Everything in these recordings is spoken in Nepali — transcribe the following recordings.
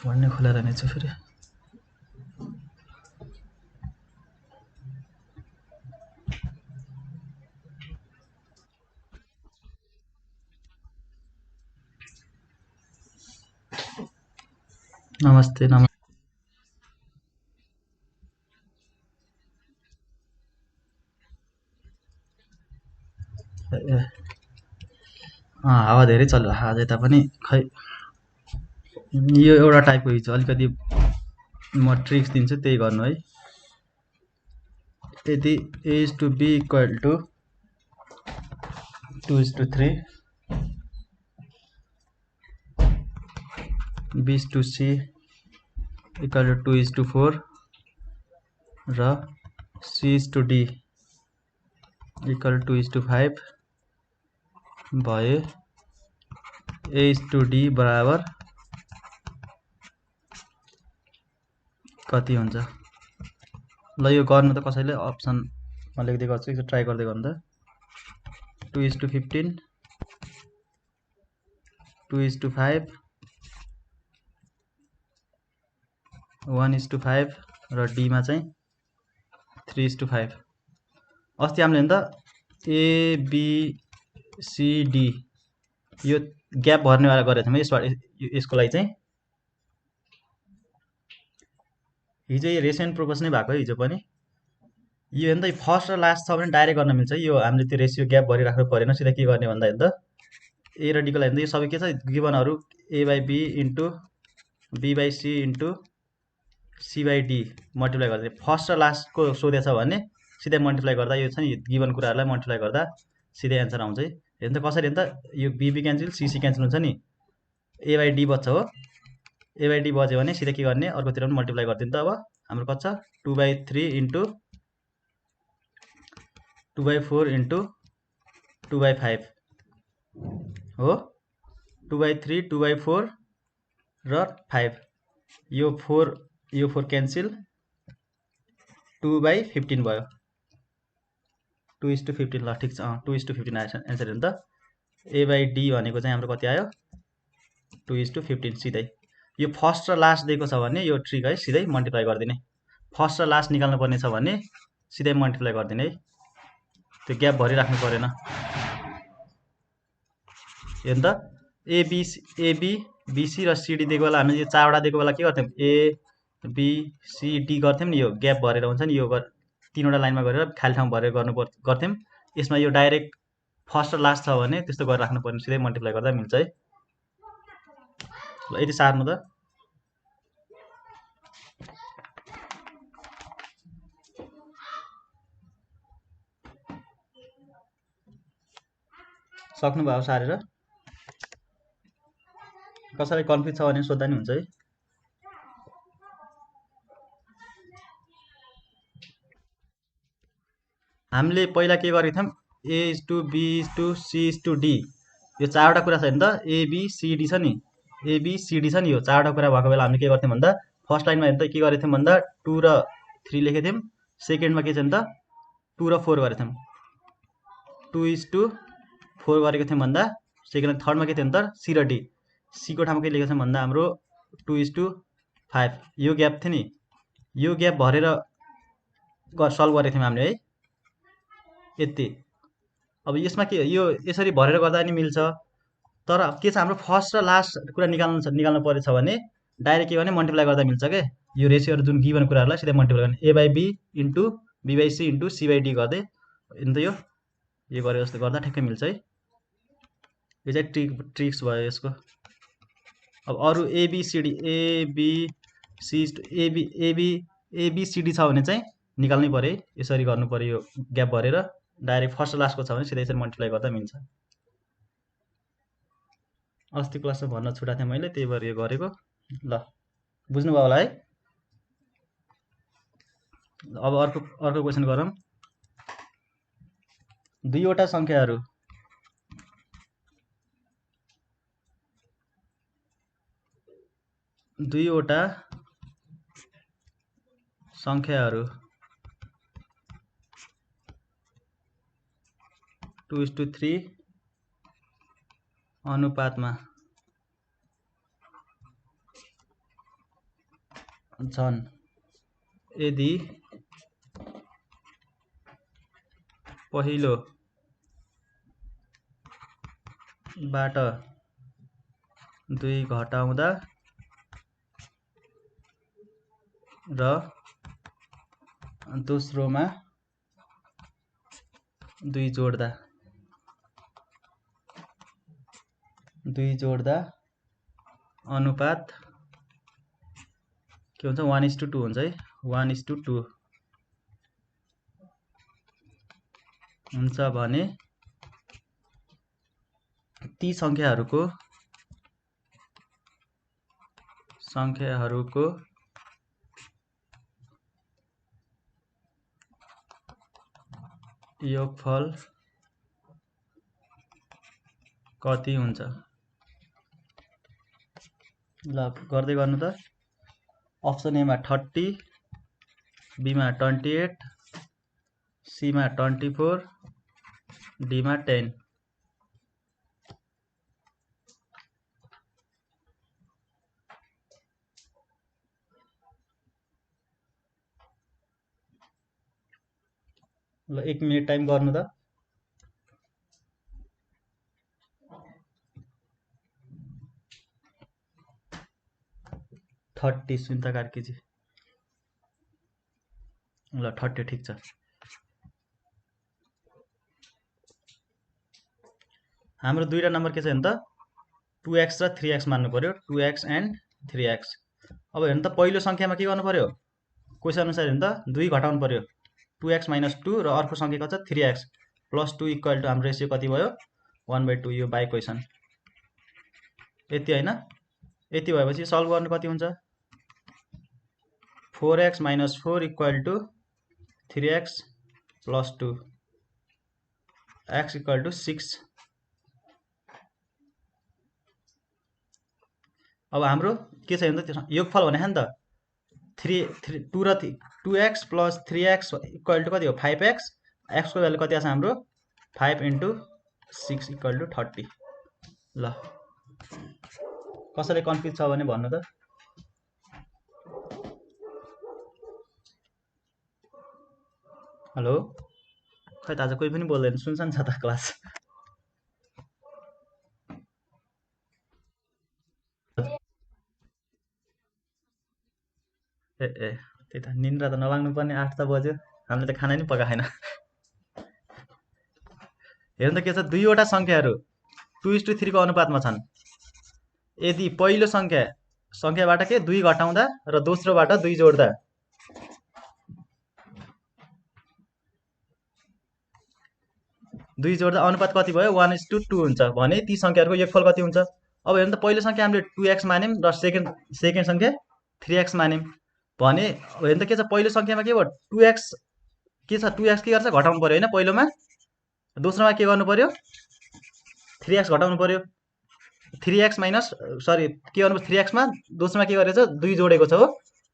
भन्ने खोलेर नै छु फेरि नमस्ते हावा धेरै चलिरहेको आज यता पनि खै यो एउटा टाइपको हिजो अलिकति म ट्रिक्स दिन्छु त्यही गर्नु है यदि a is to b equal to 2 is to 3 b is to c equal to 2 is to 4 र c is to d equal to 2 is to 5 भए a is to d बराबर कति हुन्छ ल यो गर्नु त कसैले अप्सन म लेख्दै गर्छु एकचोटि ट्राई गर्दै गर्नु त 2 is to 15 2 is to 5 1 is to 5 र d मा चाहिँ 3 is to 5 अस्ति हामीले नि त a b c d यो ग्याप भर्नेवाला गरेको थियौँ यसबाट यसको लागि चाहिँ हिजो यो रेसियो एन्ड प्रोपोर्सन नै भएको हिजो पनि यो हेर्नु त फर्स्ट र लास्ट छ भने डाइरेक्ट गर्न मिल्छ यो हामीले त्यो रेसियो ग्याप भरिराख्नु परेन सिधा के गर्ने भन्दा हेर्नु त ए र डीको लागि यो सबै के छ गिभनहरू a by b into b by c into c by d multiply गर्दा फर्स्ट र लास्टको सोधेछ भने सिधै मल्टिप्लाई गर्दा यो छ नि गिभन कुराहरूलाई मल्टिप्लाई गर्दा सिधै एन्सर आउँछ है हेर्नु त कसरी हेर्नु त यो b क्यान्सल c क्यान्सल हुन्छ नि a बाई d बच्छ हो a बाई d बच्यो भने सिधै के गर्ने अर्कोतिर पनि मल्टिप्लाई गरिदिनु त अब हाम्रो कति छ 2/3 इन्टु 2/4 इन्टु 2/5 हो 2/3 2/4 र 5 यो 4 क्यान्सल 2/15 भयो 2:15 ल ठिक छ 2:15 आएछ एन्सर हेर्नु त a बाई d भनेको चाहिँ हाम्रो कति आयो 2:15 सिधै यो फर्स्ट र लास्ट दिएको छ भने यो ट्रिक है सिधै मल्टिप्लाई गरिदिने फर्स्ट र लास्ट निकाल्नु पर्ने छ भने सिधै मल्टिप्लाई गरिदिने है त्यो ग्याप भरिराख्नु परेन हेर्नु त AB BC र CD दिएको बेला हामीले यो चारवटा दिएको बेला के गर्थ्यौँ A B C D गर्थ्यौँ नि यो ग्याप भरेर हुन्छ नि यो तीनवटा लाइनमा गरेर खाली ठाउँ भरेर गर्थ्यौँ यसमा यो डाइरेक्ट फर्स्ट र लास्ट छ भने त्यस्तो गरेर राख्नु पर्ने सिधै मल्टिप्लाई गर्दा मिल्छ है ल यति सार्नु त सक्नुभयो सारेर कसैलाई कन्फ्युज छ भने सोध्दा नि हुन्छ है हामीले पहिला के गरेको थियौँ a is to b is to c is to d यो चारवटा कुरा छ नि त a b c d छ नि a b c d छ नि यो चारवटा कुरा भएको बेला हामीले के गर्थ्यौँ भन्दा फर्स्ट लाइनमा हेर्नु त के गरेको थियौँ भन्दा 2 र 3 लेखेको थियौँ सेकेन्डमा के छ नि त 2 र 4 गरेको थियौँ 2:4 गरेको थियौँ भन्दा सेकेन्ड थर्डमा के थियो नि त c र d c को ठाउँमा के लेखेको छौँ भन्दा हाम्रो 2:5 यो ग्याप थियो नि यो ग्याप भरेर सल्भ गरेको थियौँ हामीले है यति अब यसमा के यो यसरी भरेर गर्दा नि मिल्छ तर के छ हाम्रो फर्स्ट र लास्ट कुरा निकाल्नु परेछ भने डाइरेक्ट के गर्ने मल्टिप्लाई गर्दा मिल्छ के यो रेसियोहरू जुन गिभन कुराहरूलाई सिधै मल्टिप्लाई गर्ने a by b into b by c into c by d गर्दै अन्त यो गरे जस्तो गर्दा ठ्याक्कै मिल्छ है यो चाहिँ ट्रिक्स भयो यसको अब अरू ABCD ABCD छ भने चाहिँ निकाल्नै पर्यो है यसरी गर्नु पर्यो यो ग्याप भरेर डाइरेक्ट फर्स्ट लास्टको छ भने सिधै यसरी मल्टिप्लाई गर्दा मिल्छ अस्ति क्लासमा भन्न छुटाएको थिएँ मैले त्यही भएर यो गरेको ल बुझ्नुभयो होला है अब अर्को क्वेसन गरौँ दुईवटा सङ्ख्याहरू टू इज टू 3 अनुपातमा छन् यदि पहिलो बाट 2 घटाउँदा र दोस्रोमा 2 जोड्दा अनुपात के हुन्छ 1:2 हुन्छ है 1:2 हुन्छ भने ती संख्याहरूको योगफल कति हुन्छ ल गर्दै गर्नु त अप्सन ए मा 30 बी मा 28 सी मा 24 डी मा 10 ल 1 मिनेट टाइम गर्नु त 30 सुनिता कार्कीजी ल 30 ठिक छ हाम्रो दुईटा नम्बर के छ हेर्नु त 2x र 3x मान्नु पर्यो 2x एन्ड 3x अब हेर्नु त पहिलो संख्यामा के गर्नु पर्यो क्वेशन अनुसार हेर्नु त 2 घटाउनु पर्यो 2x - 2 र अर्को संख्या कति छ 3x + 2 = हाम्रो रेसियो कति भयो 1/2 यो बाइ क्वेशन यति हैन यति भएपछि सल्भ गर्नु कति हुन्छ 4x - 4 = 3x + 2 x = 6 अब हाम्रो के छ हेर्नु त योगफल भने नि त 2 र 2x + 3x = कति हो 5x x को भ्यालु कति आछ हाम्रो 5 × 6 = 30 ल कसैले कन्फ्युज छ भने भन्नु त हेलो खै त आज कोही पनि बोल्दैन सुनसान छ त क्लास ए त्यही त निन्द्रा त नलाग्नु पर्ने 8 त बज्यो हामीले त खाना नि पकाएन हेर्नु त के छ दुईवटा संख्याहरू 2:3 को अनुपातमा छन् यदि पहिलो संख्याबाट के 2 घटाउँदा र दोस्रोबाट 2 जोड्दा अनुपात कति भयो 1:2 हुन्छ भने ती संख्याहरूको योगफल कति हुन्छ अब हेर्नु त पहिलो संख्या हामीले 2x मान्यौं र सेकेन्ड संख्या 3x मान्यौं भने हेर्नु त के छ पहिलो संख्यामा के भयो 2x के छ 2x के गर्छ घटाउनु पर्यो हैन पहिलोमा दोस्रोमा के गर्नु पर्यो 3x घटाउनु पर्यो 3x माइनस सरी के गर्नु 3x मा दोस्रोमा के गरेछ 2 जोडेको छ हो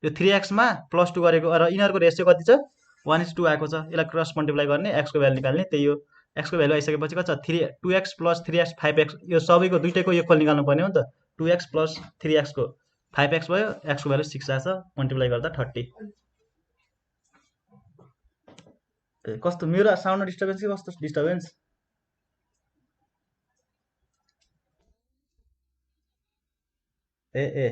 यो 3x मा +2 गरेको र यिनीहरुको रेशियो कति छ 1:2 आएको छ यसलाई क्रस मल्टिप्लाई गर्ने x को भ्यालु निकाल्ने त्यही हो x को भ्यालु आइसकेपछि कति छ 2x + 3x 5x यो सबैको दुईटैको योगफल निकाल्नु पर्ने हो नि त 2x + 3x को 5x भयो x को भ्यालु 6 आछ मल्टिप्लाई गर्दा 30 कस्तो मेरो साउन्ड डिस्टर्बेन्स के कस्तो डिस्टर्बेन्स ए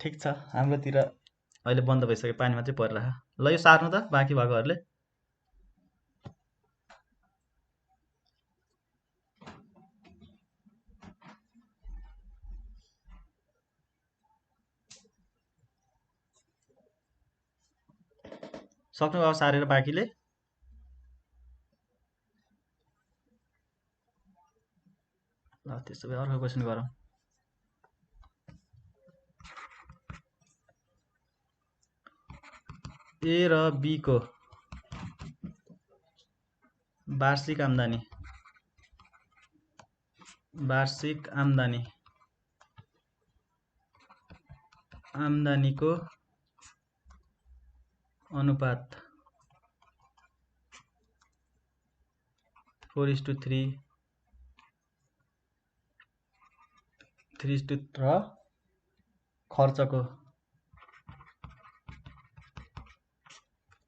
ठिक छ हाम्रोतिर अहिले बन्द भइसक्यो पानी मात्रै परिरह ल यो सार्नु त बाँकी भएकोहरुले सक्नु अब सारेर बाँकीले ल त्यसो भए अर्को क्वेशन गरौँ ए र बी को वार्षिक आम्दानीको अनुपात 4:3 3:3 र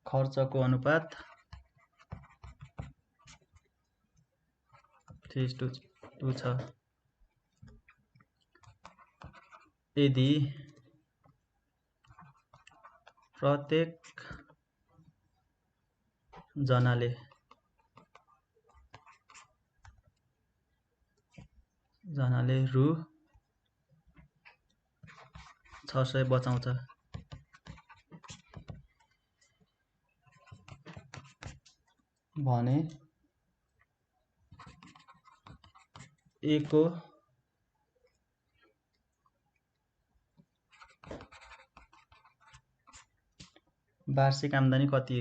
खर्चको अनुपात 3:2 छ। यदि प्रत्येक जनाले रु 600 बचाउँछ भने ए को वार्षिक आम्दानी कति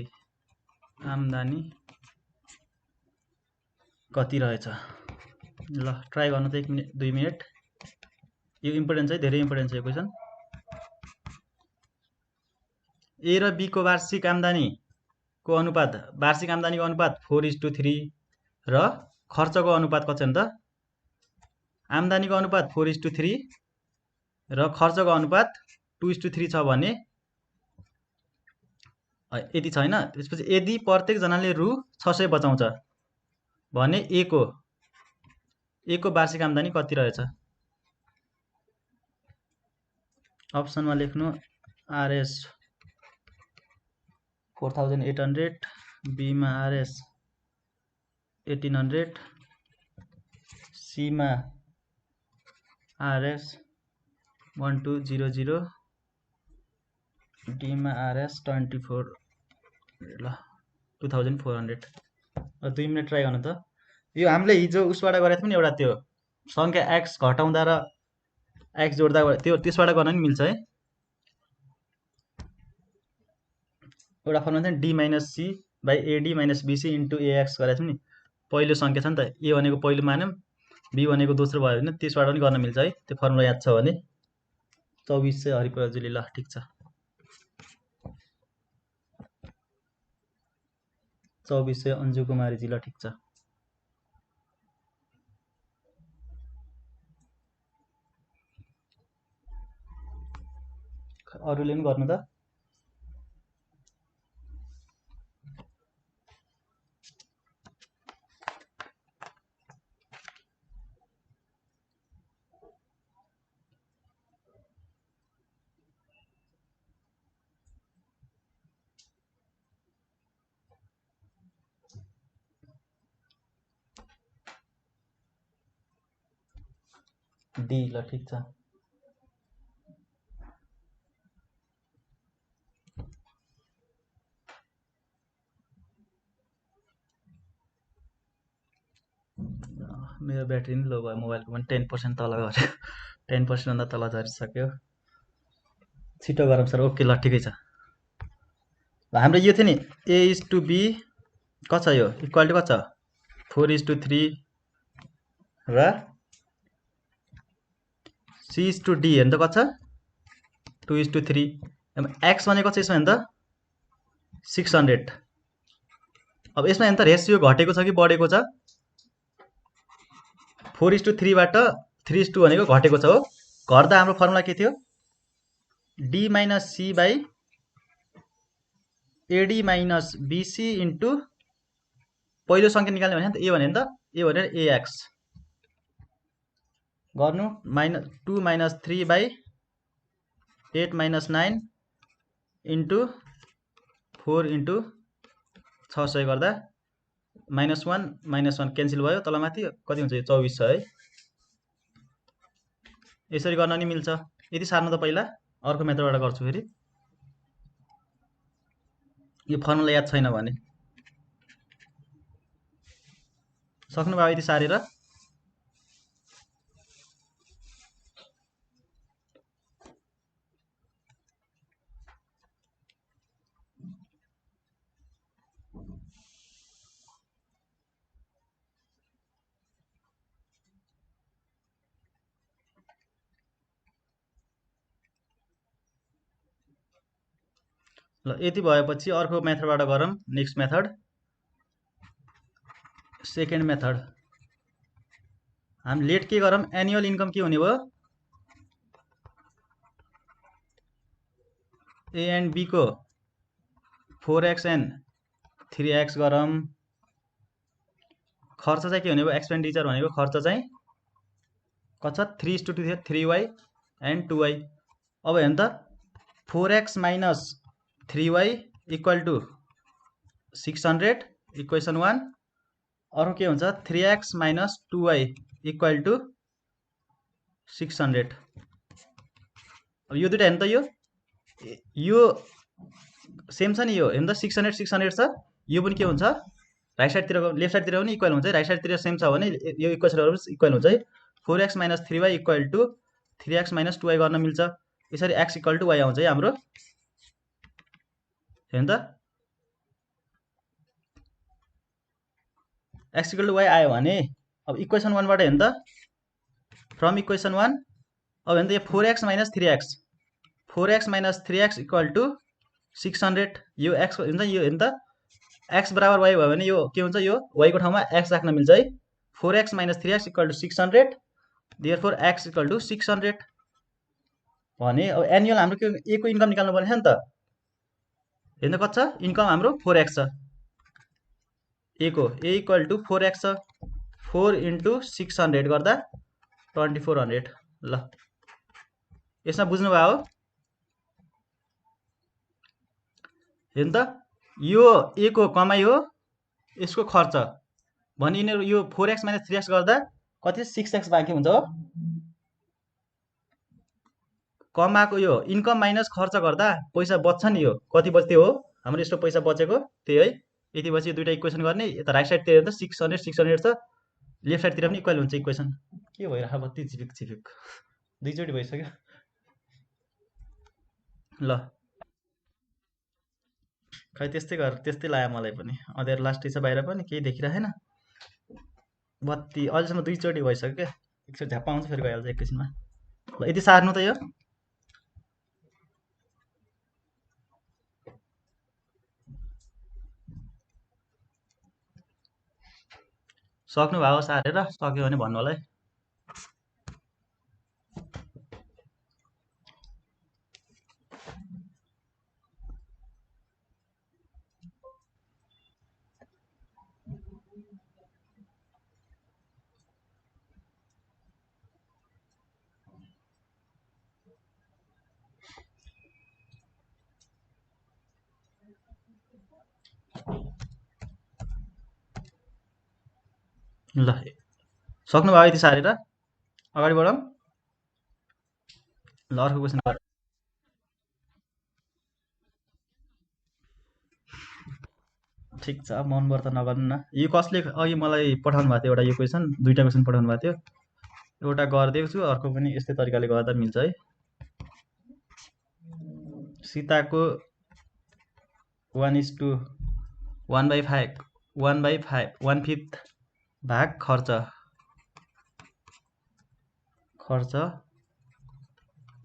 रहेछ? ल ट्राई गर्नु त 1 मिनेट 2 मिनेट। यो इम्पोर्टेन्ट छ, धेरै इम्पोर्टेन्ट छ यो क्वेसन। ए र बी को वार्षिक आम्दानीको अनुपात 4:3 र खर्चको अनुपात कति छ नि त? आम्दानीको अनुपात 4:3 र खर्चको अनुपात 2:3 छ भने यति छैन। त्यसपछि यदि प्रत्येक जनाले रु 600 बचाउँछ भने ए को वार्षिक आम्दानी कति रहेछ? अप्सनमा लेख्नु आरएस 4800, बी मा आरएस 1800, सी मा आरएस 1200, डी मा आरएस 24 ल 2400। 2 मिनेट ट्राई गर्नु त। यो हामीले हिजो उसबाट गरेको थियौँ नि एउटा, त्यो संख्या एक्स घटाउँदा र एक्स जोड्दा त्यसबाट गर्न नि मिल्छ है। एउटा फर्मुला चाहिँ D minus C by AD minus BC into AX गरेको थियौँ नि। पहिलो संख्या छ नि त, ए भनेको पहिलो मान्यौँ, बी भनेको दोस्रो भयो भने त्यसबाट पनि गर्न मिल्छ है। त्यो फर्मुला याद छ भने। 2400 हरिप्रजुली, ल ठिक छ। 2400 अन्जु कुमारीजी, ल ठिक छ। अरूले पनि गर्नु त। डी, ल ठिक छ। मेरो ब्याट्री नि लो भयो, मोबाइलको पनि 10% तल गऱ्यो। 10% भन्दा तल झरिसक्यो। छिटो गरौँ सर। ओके, ल ठिकै छ। ल हाम्रो यो थियो नि A:B कति छ? यो इक्वालिटी कति छ? 4:3 र C:D हेर्नु त कति छ? 2:3। एक्स भनेको कति छ यसमा हेर्नु त? 600। अब यसमा हेर्नु त रेसियो घटेको छ कि बढेको छ? 4:3 बाट 3:2 भनेको घटेको छ हो। घट्दा हाम्रो फर्मुला के थियो? D minus C by AD minus BC into पहिलो संख्या निकाल्ने भने त ए भने नि त, ए भनेर एएक्स गर्नु -2 - 3 बाई 8 - 9 इन्टु 4 इन्टु 600 गर्दा -1 - 1 क्यान्सल भयो। तलमाथि कति हुन्छ? यो 24 छ है। यसरी गर्न नि मिल्छ। यति सार्नु त पहिला, अर्को मेथडबाट गर्छु फेरि। यो फर्मुला याद छैन भने सक्नुभयो यति सारेर। ल यति भएपछि अर्को मेथडबाट गरौँ। Next method, second method. हामी लेट के गरौँ? एनुअल इन्कम के हुने भयो? ए एन्ड बी को 4x एन्ड 3x गरौँ। खर्च चाहिँ के भनेको एक्सपेन्डिचर भनेको खर्च चाहिँ कति छ 3:2 3y एन्ड 2y। अब हेर्नु त 4x minus 3y equal to 600 equation 1। अर्को के हुन्छ 3x minus 2y equal to 600। अब यो दुइटा हेर्नु त यो सेम छ नि, यो हेर्नु त 600 600 छ, यो पनि के हुन्छ राइट साइडतिरको लेफ्ट साइडतिर पनि इक्वल हुन्छ। राइट साइडतिर सेम छ भने यो इक्वेसनहरु पनि इक्वल हुन्छ है। 4x minus 3y equal to 3x minus 2y गर्न मिल्छ। यसरी x इक्वल टु y आउँछ है हाम्रो। हेर्नु त x इक्वल टु y आयो भने अब इक्वेसन 1 बाट हेर्नु त फ्रम इक्वेसन 1। अब हेर्नु त यो 4x minus 3x 4x minus 3x equal to 600। यो x हुन्छ, यो हेर्नु त x बराबर y भयो भने यो के हुन्छ, यो y को ठाउँमा x राख्न मिल्छ है। 4x minus 3x equal to 600 therefore x equal to 600 भने अब एनुअल हाम्रो के a को इन्कम निकाल्नु पर्ने छ नि त। हेर्नु कति छ इन्कम हाम्रो 4x छ। a को a इक्वल टु 4x छ। 4 इन्टु 600 गर्दा 2400। ल यसमा बुझ्नु भयो। हेर्नु त यो a को कमाइ हो, यसको खर्च भने यिनीहरु यो 4x माइनस 3x गर्दा कति 6x बाँकी हुन्छ हो। कमाएको यो इन्कम माइनस खर्च गर्दा पैसा बच्छ नि, यो कति बच्थ्यो हो हाम्रो यस्तो पैसा बचेको त्यही है। यति पछि दुईटा इक्वेसन गर्ने, यता राइट साइडतिर हेर्दा 600 600 छ, लेफ्ट साइडतिर पनि इक्वल हुन्छ इक्वेसन। के भइरहेको बत्ती झिपिक झिपिक दुईचोटि भइसक्यो। ल खै त्यस्तै गर, त्यस्तै लाग्यो मलाई पनि। अँध्यारो लास्टै छ बाहिर पनि केही देखिरहेन। बत्ती अहिलेसम्म दुईचोटि भइसक्यो क्या, एकचोटि झ्याप्प आउँछ फेरि गइहाल्छ एकैछिनमा। ल यति सार्नु त यो। सक्नु भयो सारेर, सक्यो भने भन्नु होला है। ल सक्नु भयो यति सारेर, अगाडि बढौँ। ल अर्को क्वेसन गर। ठिक छ, मन व्रत नगर्नु न। यो कसले अघि मलाई पठाउनु भएको थियो एउटा, यो क्वेसन दुईटा क्वेसन पठाउनु भएको थियो। एउटा गरिदिएको छु, अर्को पनि यस्तै तरिकाले गर्दा मिल्छ है। सीताको 1:1/5 1/5 भाग खर्च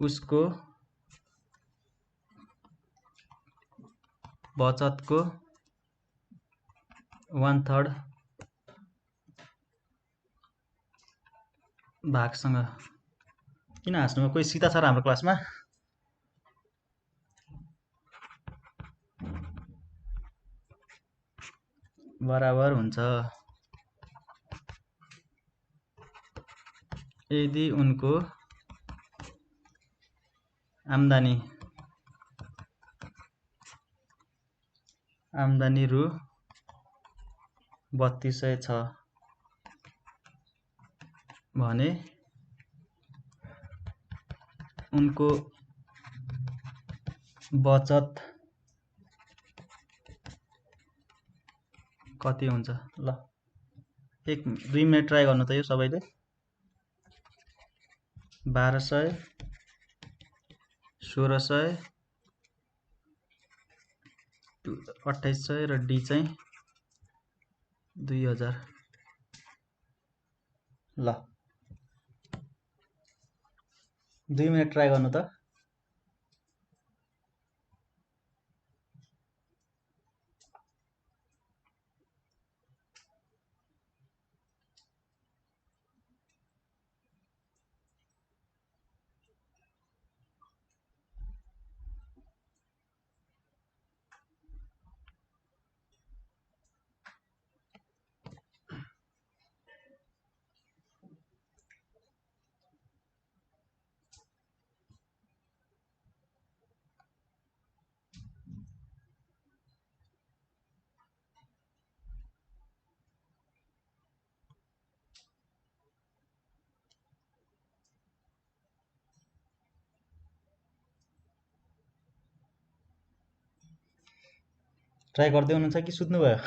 उसको बचतको 1/3 भागसँग। किन हाँस्नु, कोही सीता छ र हाम्रो क्लासमा? बराबर हुन्छ यदि उनको आम्दानी रु 3200 छ भने उनको बचत कति हुन्छ। ल 1-2 मिनेट ट्राई गर्नु त यो सबैले। 1200 1600 2800 र डी चाहिँ 2000। ल 2 मिनेट ट्राई गर्नु त। ट्राई गर्दै हुनुहुन्छ कि सुत्नुभयो?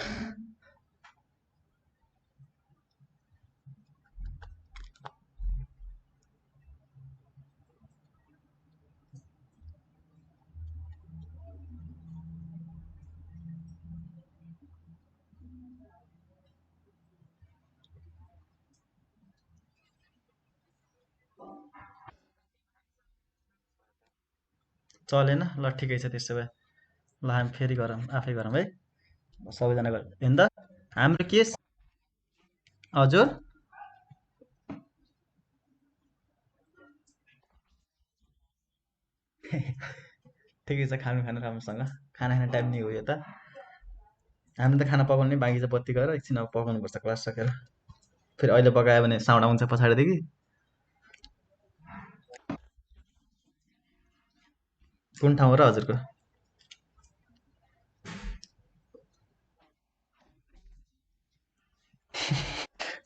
चलेन? ल ठिकै छ त्यसो भए। ल हामी फेरि गरौँ, आफै गरौँ है। सबैजना गर हेर्नु त हाम्रो केस। हजुर ठिकै छ, खानु खानु राम्रोसँग। खाना खाने टाइम नै हो यो त। हामी त खाना पकाउनै बाँकी छ, बत्ती गएर एकछिन अब पकाउनुपर्छ क्लास सकेर। फेरि अहिले पकायो भने साउन्ड आउँछ पछाडिदेखि। कुन ठाउँ हो र हजुरको?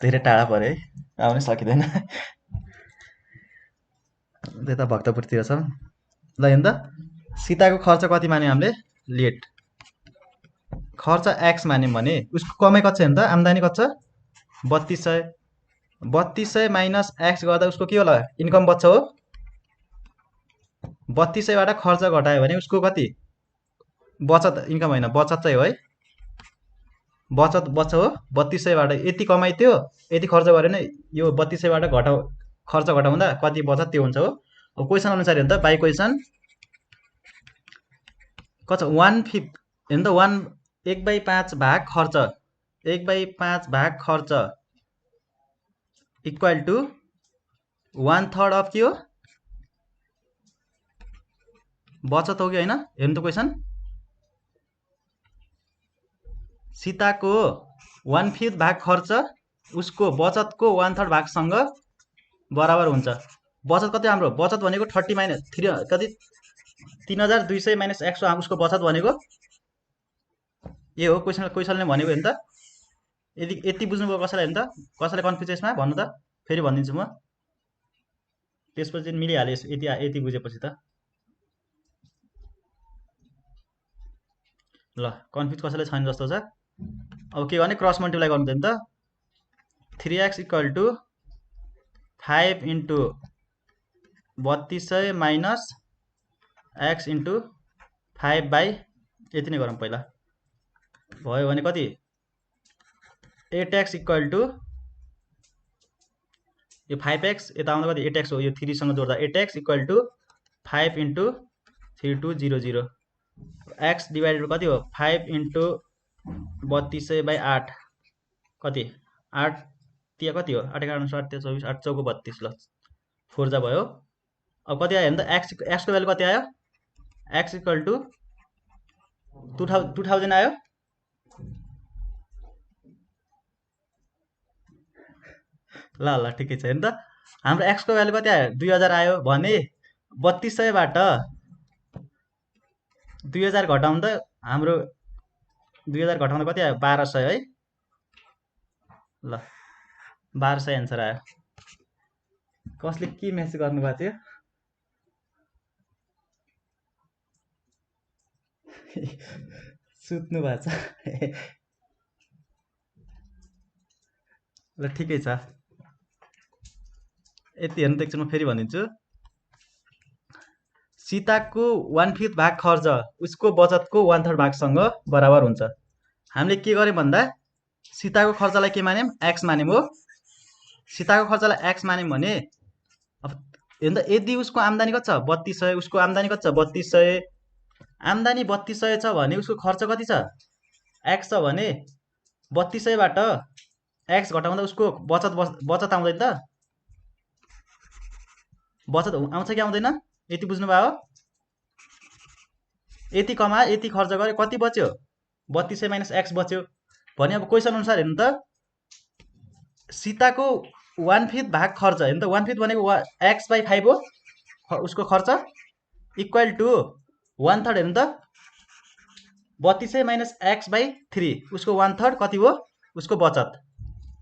धेरै टाढा पऱ्यो है, आउनै सकिँदैन। त्यता भक्तपुरतिर छ। ल हेर्नु त, सीताको खर्च कति मान्यो हामीले? लेट खर्च एक्स मान्यौँ भने उसको कमाइ कति छ हेर्नु त? आम्दानी कति छ? 3200। 3200 माइनस एक्स गर्दा उसको के होला? इन्कम बच्छ हो। 3200बाट खर्च घटायो भने उसको कति? बचत, इन्कम होइन बचत चाहिँ हो है। बचत बच्छ हो। 3200बाट यति कमाइ थियो, यति खर्च गरेन, यो 3200बाट खर्च घटाउँदा कति बचत त्यो हुन्छ हो। अब क्वेसन अनुसार हेर्नु त, बाई क्वेसन कति छ? 1/5 हेर्नु त, 1/5 भाग खर्च, 1/5 भाग खर्च इक्वल टु 1/3 अफ के हो? बचत हो कि होइन? हेर्नु त क्वेसन, सीताको 1/5 भाग खर्च उसको बचतको 1/3 भागसँग बराबर हुन्छ। बचत कति हाम्रो? बचत भनेको 30 माइनस 3 कति? 3200 माइनस एक्स उसको बचत भनेको ए हो। क्वेसनले भनेको हेर्नु त, यति बुझ्नुभयो कसैलाई? हेर्नु त, कसैलाई कन्फ्युज यसमा भन्नु त, फेरि भनिदिन्छु म। त्यसपछि मिलिहाल्यो यति यति बुझेपछि त। ल कन्फ्युज कसैलाई छैन जस्तो छ। अब के गर्ने? क्रस मल्टिप्लाई गर्नु त। 3x equal to 5 into 3200 minus X into 5/, यति नै गरौँ पहिला। भयो भने कति? 8x इक्वल टु यो 5x यता आउँदा कति? 8x हो। यो 3सँग जोड्दा 8x equal to 5 into 3200। X divided कति हो? 5 इन्टु 3200/8 कति? 8 तिर कति हो? 8 11 8 24 8 चौको 32। ल 4 जा भयो। अब कति आयो हेर्नु त, एक्सको भ्यालु कति आयो? एक्स इक्वल टु 2000 आयो। ल ल ठिकै छ। हेर्नु त, हाम्रो एक्सको भ्यालु कति आयो? 2000 आयो भने 3200बाट 2000 घटाउँदा हाम्रो 2000 घटाउँदा कति आयो? 1200 है। ल 1200 एन्सर आयो। कसले के मेसेज गर्नुभएको थियो? सुत्नु भएको छ। ल ठिकै छ, यति हेर्नु त। एकछिन म फेरि भनिदिन्छु। सीताको 1/5 भाग खर्च उसको बचतको 1/3 भागसँग बराबर हुन्छ। हामीले के गर्यौँ भन्दा सीताको खर्चलाई के मान्यौँ? एक्स मान्यौँ हो। सीताको खर्चलाई एक्स मान्यौँ भने अब हेर्नु त, यदि उसको आम्दानी कति छ? 3200। उसको आम्दानी कति छ? 3200। आम्दानी 3200 छ भने उसको खर्च कति छ? एक्स छ भने 3200बाट एक्स घटाउँदा उसको बचत आउँदैन त? बचत आउँछ कि आउँदैन? यति बुझ्नुभयो? यति कमा, यति खर्च गरे, कति बच्यो? 3200 माइनस एक्स बच्यो भने अब क्वेसन अनुसार हेर्नु त, सीताको 1/5 भाग खर्च हेर्नु त, 1/5 भनेको x/5 हो उसको खर्च, इक्वल टु 1/3 हेर्नु त, 3200 माइनस x/3 उसको 1/3 कति हो? उसको बचत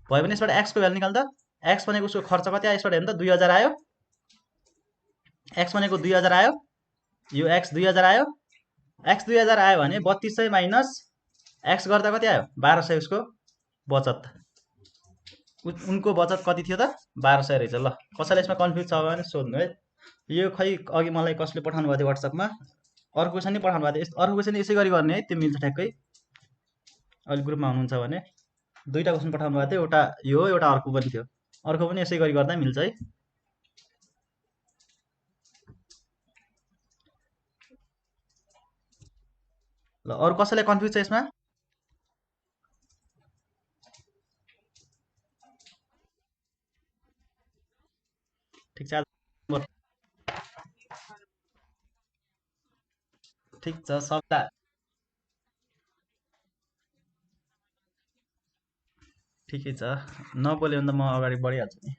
भयो भने यसबाट एक्सको भ्यालु निकाल्दा एक्स भनेको उसको खर्च कति आयो? यसबाट हेर्नु त 2000 आयो। एक्स भनेको 2000 आयो, यो एक्स 2000 आयो। एक्स 2000 आयो भने 3200 माइनस एक्स गर्दा कति आयो 1200 उसको बचत उनको बचत कति थियो त 1200 रहेछ। ल कसैलाई यसमा कन्फ्युज छ भने सोध्नु है। यो खै अघि मलाई कसले पठाउनु भएको थियो वाट्सएपमा अर्को क्वेसन नै पठाउनु भएको थियो। अर्को क्वेसन यसै गरी गर्ने है, त्यो मिल्छ ठ्याक्कै। अहिले ग्रुपमा हुनुहुन्छ भने दुईवटा क्वेसन पठाउनु भएको थियो, एउटा यो एउटा अर्को पनि थियो। अर्को पनि यसै गरी गर्दा मिल्छ है। ल अरू कसैलाई कन्फ्युज छ यसमा? ठिक छ ठिक छ सबटा ठिकै छ। नबोल्यो भने त म अगाडि बढिहाल्छु नि।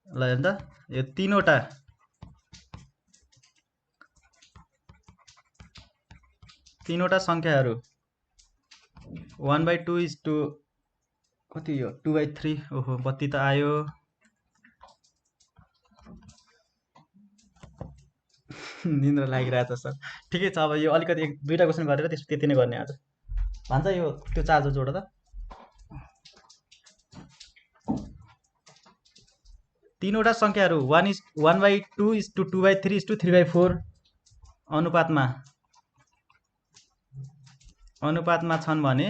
ल हेर्नु त यो तीनवटा सङ्ख्याहरू 1/2 इज टु कति यो 2/3। ओहो बत्ती त आयो। निन्द्रा लागिरहेछ सर। ठिकै छ, अब यो अलिकति दुईवटा क्वेसन गरेर त्यति नै गर्ने आज। भन्छ यो त्यो चार्जर जोड त। तीनवटा सङ्ख्याहरू 1/2 इज टु 2/3 इज टु 3/4 अनुपातमा छन् भने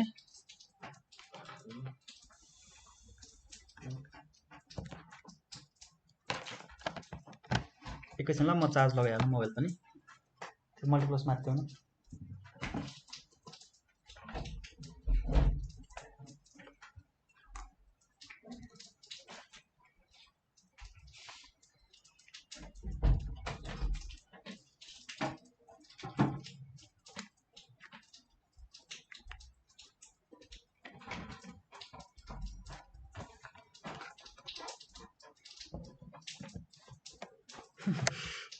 एकैछिन ल म चार्ज लगाइहाल्नु मोबाइल पनि। त्यो मल्टिप्लस माथि आउनु।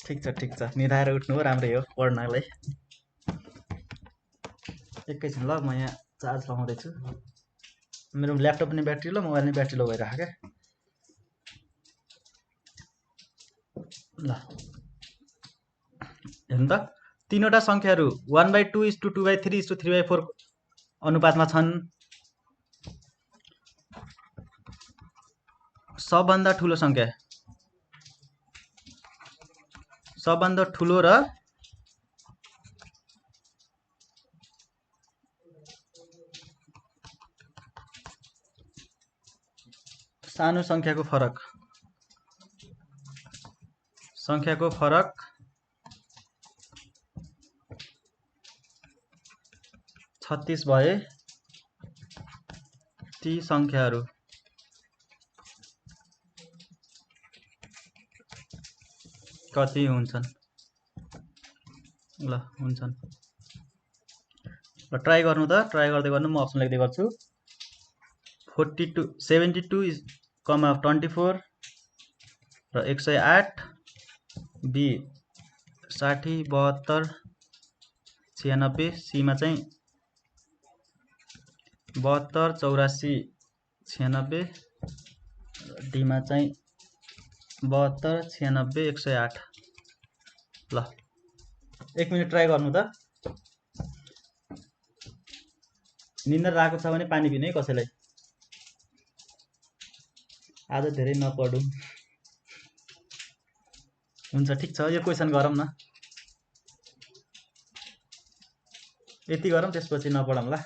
ठिक छ निधाएर उठ्नु हो, राम्रै हो पढ्नलाई। एकैछिन ल म यहाँ चार्ज लगाउँदैछु। मेरो ल्यापटप पनि ब्याट्री लो, मोबाइल पनि ब्याट्री लो भइरहेको क्या। ल हेर्नु त तीनवटा सङ्ख्याहरू 1/2 इज टु 2/3 इज टु 3/4 अनुपातमा छन्। सबभन्दा ठुलो सङ्ख्या सबभन्दा ठुलो र सानो सङ्ख्याको फरक 36 भए ती सङ्ख्याहरू कति हुन्छन्? ल हुन्छन्। ल ट्राई गर्नु त, ट्राई गर्दै गर्नु। म अप्सन लेख्दै गर्छु। 72 इज 24 र 108 बी 60 72 96 सीमा चाहिँ 72 84 96 डीमा चाहिँ 72 96 108। ल 1 मिनट ट्राई गर्नु त। निन्द्रा लागेको छ भने पानी पिने है कसैलाई। आज धेरै नपढौँ। हुन्छ ठिक छ, यो क्वेसन गरौँ न। यति गरौँ त्यसपछि नपढौँला।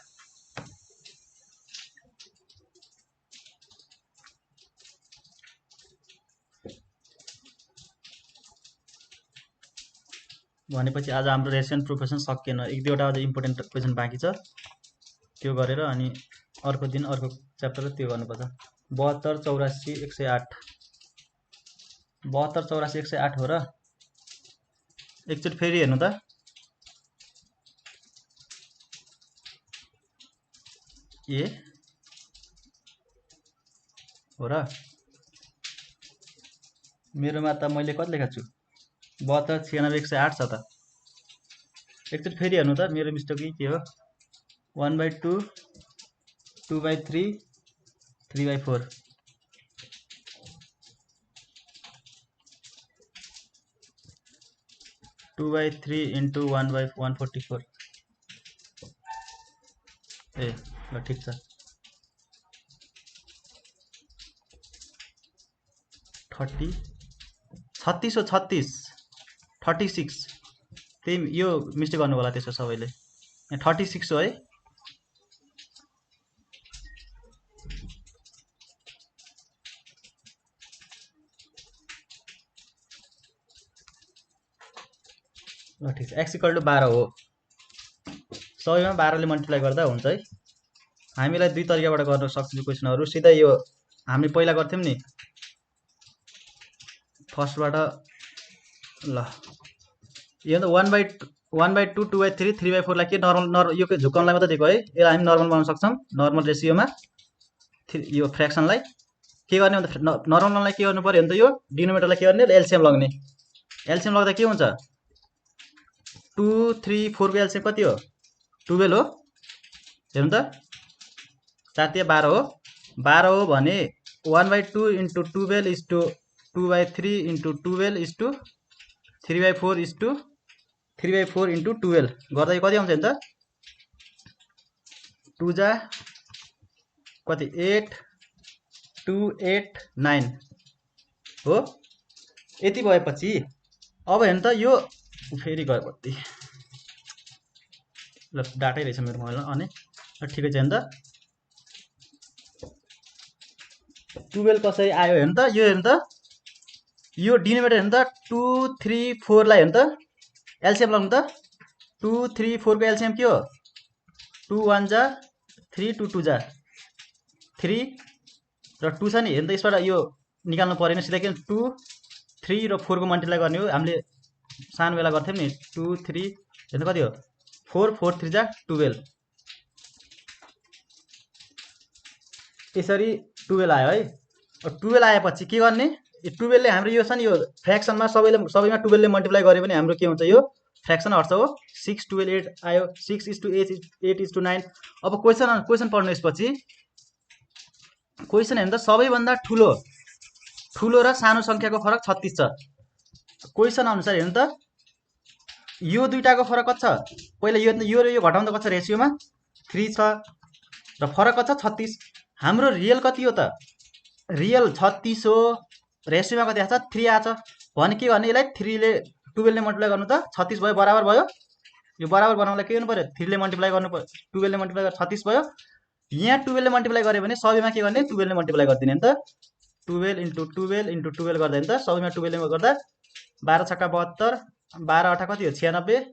भनेपछि आज हाम्रो रेसन प्रोफेसन सकिएन। एक दुईवटा अझ इम्पोर्टेन्ट क्वेसन बाँकी छ, त्यो गरेर अनि अर्को दिन अर्को च्याप्टर त्यो गर्नुपर्छ। 72 84 108 72 84 108 हो र। एकचोटि फेरि हेर्नु त। ए हो र, मेरोमा त मैले कति लेखेको छु 72 96 108 छ त। एकचोटि फेरि हेर्नु त, मेरो मिस्टेक के हो। 1/2 2/3 3/4 2/3 into 1/144 ए ल ठिक छ 30 36 हो 36 36 त्यही यो मिस्टेक गर्नु होला त्यसो सबैले 36 हो है ल ठिक छ x = 12 हो सबैमा 12 ले मल्टिप्लाई गर्दा हुन्छ है हामीलाई दुई तरिकाबाट गर्न सक्छौँ यो क्वेशनहरु सिधै यो हामी पहिला गर्थ्यौं नि फर्स्टबाट ल यो त 1/2 2/3 3/4 लाई के नर्मल यो झुकाउनलाई मात्र दिएको है यसलाई हामी नर्मल बनाउन सक्छौं नर्मल रेशियोमा यो फ्र्याक्सनलाई के गर्ने भन्दा नर्मल बनाउनलाई के गर्नु पर्यो भने त यो डिनोमिनेटरलाई के गर्ने एलसीएम लग्ने एलसीएम लग्दा के हुन्छ 2 3 4 को एलसीएम कति हो 12 हो हेर्नु त 4 × 12 हो 12 हो भने 1/2 * 12 = 2/3 * 12 = 3/4 = 3/4 * 12 गर्दा यो कति आउँछ नि त 2 जा कति 8 2 8 9 हो यति भएपछि अब हेर्नु त यो फेरि गयो कति ल डाटै रहेछ मेरो मोबाइलमा अनि ठिकै छ नि त 12 कसरी आयो हेर्नु त यो हेर्नु त यो डिनोमिनेटर हेर्नु त 2 3 4 लाई हेर्नु त एलसीएम लगाउनु त 2 3 4 को एलसीएम के हो 2 1 जा 3 2 2 जा 3 र 2 छ नि हेर्नु त यसबाट यो निकाल्नु परेन सिधै के 2 3 र 4 को मल्टिप्लाई गर्ने हो हामीले सानो बेला गर्थ्यौं नि 2 3 हेर्नु कति हो 4 4 3 जा 12 यसरी 12 आयो है 12 आएपछि के गर्ने यो 12 ले हाम्रो यो छ नि यो फ्र्याक्सनमा सबैमा 12 ले मल्टिप्लाई गरे पनि हाम्रो के हुन्छ यो फ्र्याक्सन हट्छ हो 6 12 8 आयो 6:8 9 अब क्वेशन पढ्नु यसपछि क्वेशन हेर्नु त सबैभन्दा ठुलो र सानो संख्याको फरक 36 छ क्वेशन अनुसार हेर्नु त यो दुईटाको फरक कति छ पहिला यो घटाउँदा कति छ रेशियोमा 3 छ र फरक कति छ 36 हाम्रो रियल कति हो त रियल 36 हो रेशियोमा कति आछ 3 आछ भने के गर्ने यसलाई 3 ले 12 ले मल्टिप्लाई गर्नु त 36 भयो बराबर भयो यो बराबर बनाउनलाई के गर्नु पर्यो 3 ले मल्टिप्लाई गर्नु पर्यो 12 ले मल्टिप्लाई गर्दा 36 भयो यहाँ 12 ले मल्टिप्लाई गरे भने सबैमा के गर्ने 12 ले मल्टिप्लाई गरिदिने नि त 12 * 12 * 12 गर्दा नि त सबैमा 12 ले गर्दा 12 छक्का 72 12 8 कति हो 96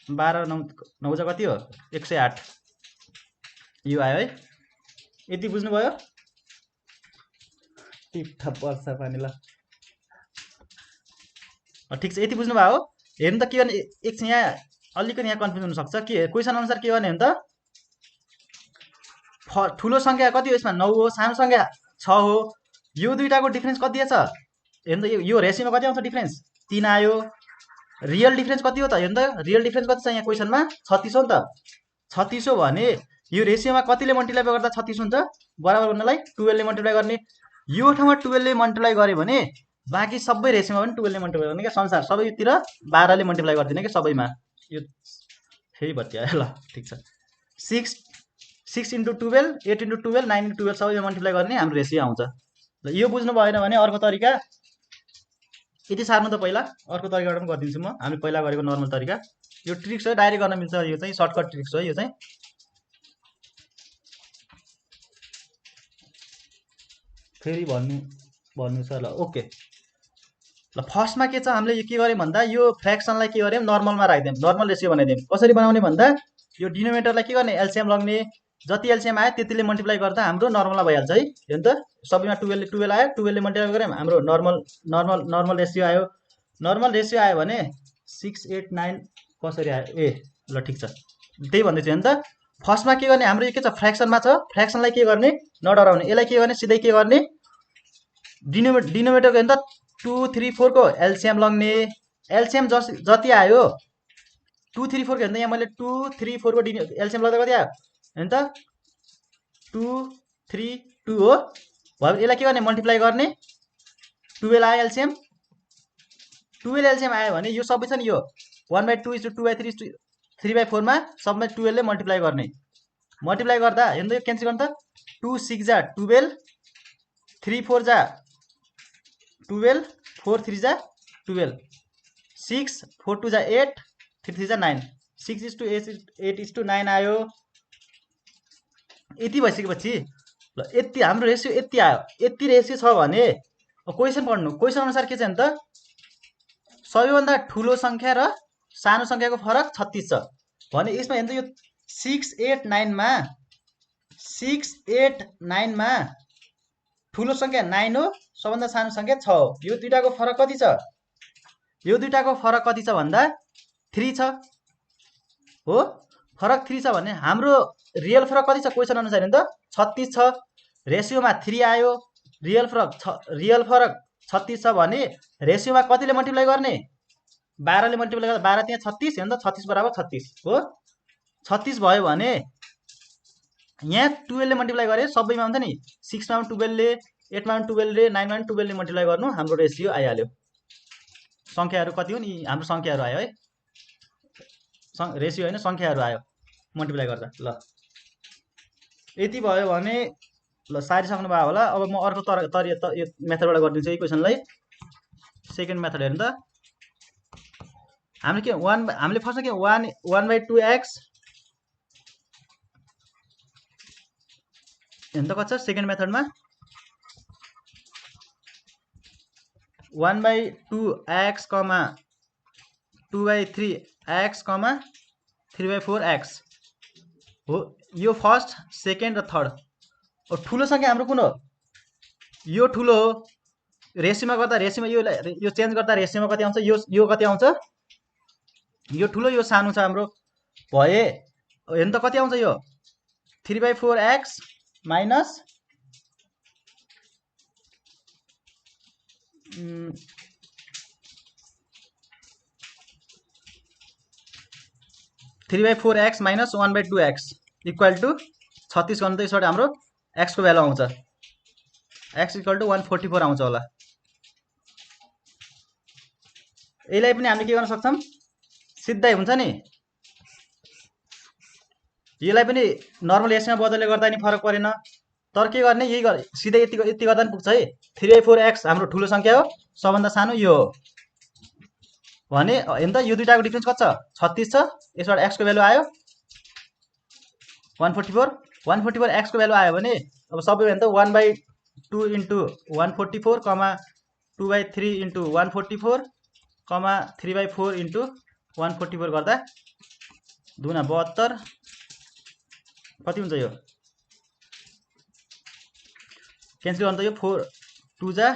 12 9 जा कति हो 108 यो आयो है यति बुझ्नु भयो टिपठा वर्षा पानी ल ठीक छ यति बुझ्नु भयो हेर्नु त के गर्ने एकछिन यहाँ अलिकति यहाँ कन्फ्युजन हुन सक्छ के क्वेशन अनुसार के गर्ने हो त ठुलो संख्या कति हो यसमा 9 हो सानो संख्या 6 हो यो दुईटाको डिफरेन्स कति छ हेर्नु त यो रेशियोमा कति आउँछ डिफरेन्स 3 आयो रियल डिफरेन्स कति हो त हेर्नु त रियल डिफरेन्स कति छ यहाँ क्वेशनमा 36 हो नि त 36 हो भने यो रेशियोमा कतिले मल्टिप्लाई गर्दा 36 हुन्छ बराबर गर्नलाई 12 ले मल्टिप्लाई गर्ने यो ठाउँमा 12 ले मल्टिप्लाई गरे भने बाँकी सबै रेशियोमा पनि 12 ले मल्टिप्लाई गर्ने के संसार सबैतिर 12 ले मल्टिप्लाई गर्दिने के सबैमा यो फेरि भत्या ल ठीक छ 6 * 12 8 * 12 9 * 12 सबैमा मल्टिप्लाई गर्ने हाम्रो रेशियो आउँछ ल यो बुझ्नु भएन भने अर्को तरिका यति सार्नु त पहिला अर्को तरिकाबाट पनि गरिदिन्छु म हामी पहिला गरेको नर्मल तरिका यो ट्रिक्स हो डाइरेक्ट गर्न मिल्छ यो चाहिँ सर्टकट ट्रिक्स हो यो चाहिँ फेरि भन्नु छ ल ओके ल फर्स्टमा के छ हामीले यो के गर्यौं भन्दा यो फ्र्याक्सनलाई के गर्यौं नर्मलमा राख्दियौं नर्मल रेशियो बनाइदियौं कसरी बनाउने भन्दा यो डिनोमिनेटरलाई के गर्ने एलसीएम लग्ने जति एलसीएम आयो त्यतिले मल्टिप्लाई गर्दा हाम्रो नर्मलमा भइहाल्छ है हेर्नु त सबैमा 12 आयो 12 ले मल्टिप्लाई गर्यौं हाम्रो नर्मल रेशियो आयो भने 6 8 9 कसरी आयो ए ल ठीक छ त्यही भन्दै छु हेर्नु त फर्स्टमा के गर्ने हाम्रो यो के छ फ्र्याक्सनमा छ फ्र्याक्सनलाई के गर्ने नडराउने यसलाई के गर्ने सिधै के गर्ने डिनोमिनेटरको हेर्नु त 2 3 4 को एलसीएम लग्ने एलसीएम जति आयो 2 3 4 को हेर्नु यहाँ मैले 2 3 4 को एलसीएम लाग्दा कति आयो हैन त 2 3 2 हो भयो यसलाई के गर्ने मल्टिप्लाई गर्ने 12 आयो एलसीएम 12 एलसीएम आयो भने यो सबै छ नि यो 1/2 * 2/3 3/4 मा सबमा 12 ले मल्टिप्लाई गर्ने मल्टिप्लाई गर्दा हेर्नु यो क्यान्सल गर्नु त 2 6 जा 12 3 4 जा 12 4 3 जा 12 6 4 2 जा 8 3 3 जा 9 6:8:9 आयो। यति भइसकेपछि ल यति हाम्रो रेसियो यति आयो। यति रेसियो छ भने क्वेसन पढ्नु। क्वेसन अनुसार के छ भने त सबैभन्दा ठुलो संख्या र सानो संख्याको फरक 36 छ भने यसमा हेर्नु यो 6 8 9 मा 6 8 9 मा ठुलो संख्या 9 हो, सबभन्दा सानो संख्या 6 हो। यो दुईटाको फरक कति छ? यो दुईटाको फरक कति छ भन्दा 3 छ हो। फरक 3 छ भने हाम्रो रियल फरक कति छ क्वेसन अनुसार हेर्नु त 36 छ। रेसियोमा 3 आयो। रियल फरक 36 छ भने रेसियोमा कतिले मल्टिप्लाई गर्ने? 12 ले मल्टिप्लाई गर्दा 12 त्यहाँ 36 हेर्नु त 36 बराबर 36 हो। 36 भयो भने यहाँ 12 ले मल्टिप्लाई गरे सबैमा हुन्छ नि। 6 मा 12 ले, 8 मा 12 ले, 9 मा 12 ले मल्टिप्लाई गर्नु हाम्रो रेसियो आइहाल्यो। संख्याहरू कति हुन्? हाम्रो संख्याहरू आयो है। रेसियो हैन संख्याहरू आयो मल्टिप्लाई गर्दा। ल यति भयो भने ल सारिसक्नु भयो होला। अब म अर्को यो मेथडबाट गरिदिन्छु यही क्वेसनलाई। सेकेन्ड मेथड हेर्नु त हामीले के हामीले फर्स्टमा के 1/2x हेर्नु त कति छ सेकेन्ड मेथडमा 1/2x, 2/3x, 3/4x हो। यो फर्स्ट, सेकेन्ड र थर्ड। और ठुलो संख्या हाम्रो कुन हो? यो ठुलो हो। रेसियोमा गर्दा रेसियोमा यो चेन्ज गर्दा रेसियोमा कति आउँछ? यो कति आउँछ? यो ठुलो यो सानो छ हाम्रो भए हेर्नु त कति आउँछ? यो 3/4x minus 3/4x minus 1/2x equal two 36 गर्नु त यसबाट हाम्रो x को भ्यालु आउँछ। x इक्वल टू 144 आउँछ होला। यसलाई पनि हामीले के गर्न सक्छौं? सिधै हुन्छ नि। यसलाई पनि नर्मल यसमा बदलले गर्दा नि फरक परेन। तर के गर्ने? यही सिधै यति गर्दा नि पुग्छ है। 3/4x हाम्रो ठुलो संख्या हो, सबभन्दा सानो यो हो भने हेर्नु त यो दुईटाको डिफरेन्स कति छ? 36 छ। यसबाट x को भ्यालु आयो 144। 144 x को भ्यालु आयो भने अब सबै हेर्नु त 1/2 इन्टु 144 कमा 2/3 इन्टु 144 कमा 3/4 इन्टु 144 गर्दा दुना 72 कति हुन्छ? यो क्यान्सल गर्नु त यो 4 2 जा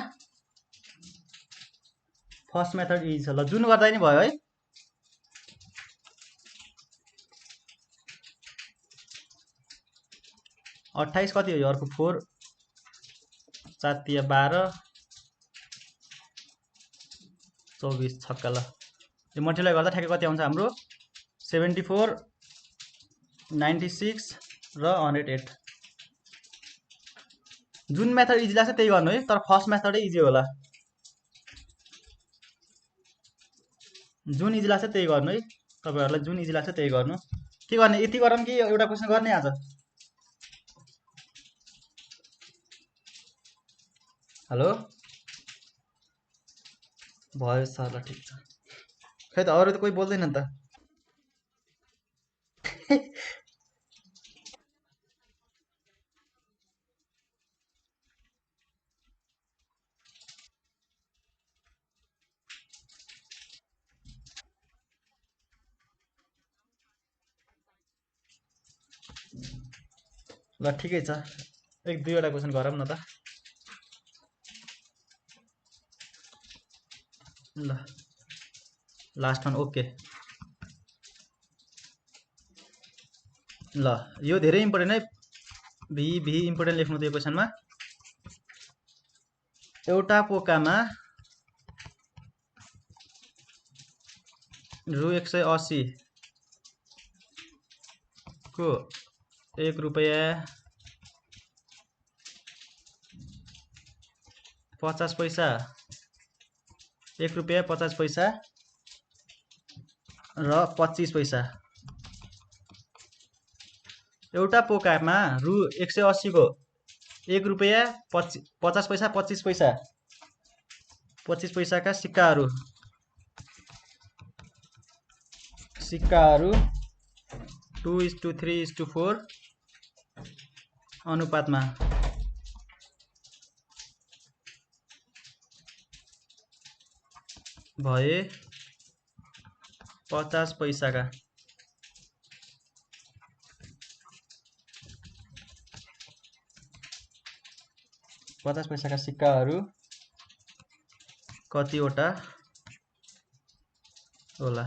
फर्स्ट मेथड इजी छ। ल जुन गर्दा नि भयो है। अट्ठाइस कति हो? यो अर्को 4 7 या 12 24 छक्का। ल यो मल्टिप्लाई गर्दा ठ्याक्कै कति आउँछ हाम्रो? 74 96 र 108। जुन मेथड इजी लाग्छ त्यही गर्नु है। तर फर्स्ट मेथडै इजी होला। जुन इजी लाग्छ त्यही गर्नु है। तपाईहरुलाई जुन इजी लाग्छ त्यही गर्नु। के गर्ने? यति गरौँ कि एउटा क्वेशन गर्ने आज? हेलो भयो सर। ल ठिक छ। खै त अरु त कोही बोल्दैन नि त। ल ठिकै छ। एक दुईवटा क्वेशन गरौँ न त। ल लास्ट वान ओके। ल यो धेरै इम्पोर्टेन्ट है। भी इम्पोर्टेन्ट लेख्नु त यो क्वेशनमा। एउटा पोकामा रु 180 को 1 रुपैयाँ 50 पैसा 1 रुपैयाँ 50 पैसा र 25 पैसा एउटा पोकामा रु 180 को 1 रुपैयाँ 50 पैसा 25 पैसा 25 पैसाका सिक्काहरू 2:3:4 अनुपातमा भए 50 पैसाका 50 पैसाका सिक्काहरू कतिवटा होला?